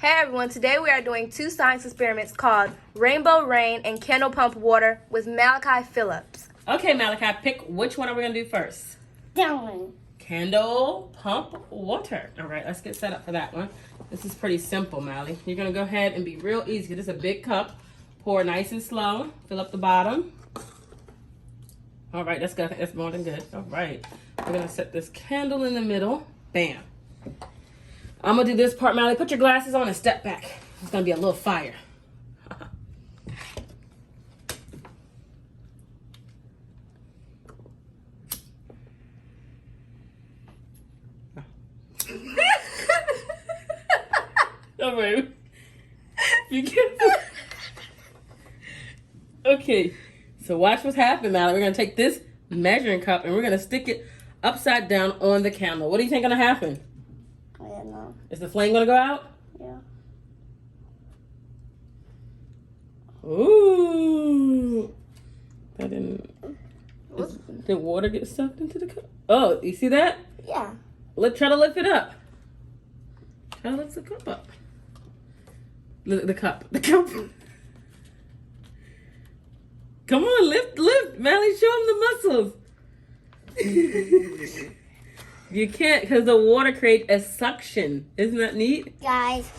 Hey everyone, today we are doing two science experiments called Rainbow Rain and Candle Pump Water with Malachi Phillips. Okay, Malachi, pick which one are we going to do first? That one. Candle pump water. All right, let's get set up for that one. This is pretty simple, Mally. You're going to go ahead and be real easy. This is a big cup. Pour nice and slow. Fill up the bottom. All right, that's good. That's more than good. All right. We're going to set this candle in the middle. Bam. I'm going to do this part, Mally. Put your glasses on and step back. It's going to be a little fire. All right. Be careful. Okay. So watch what's happening, Mally. We're going to take this measuring cup and we're going to stick it upside down on the candle. What do you think is going to happen? I don't know. Is the flame going to go out? Yeah. Ooh. That didn't... Did water get sucked into the cup? Oh, you see that? Yeah. Try to lift it up. Try to lift the cup up. The cup. Come on, lift. Mally, show him the muscles. You can't because the water creates a suction. Isn't that neat? Guys,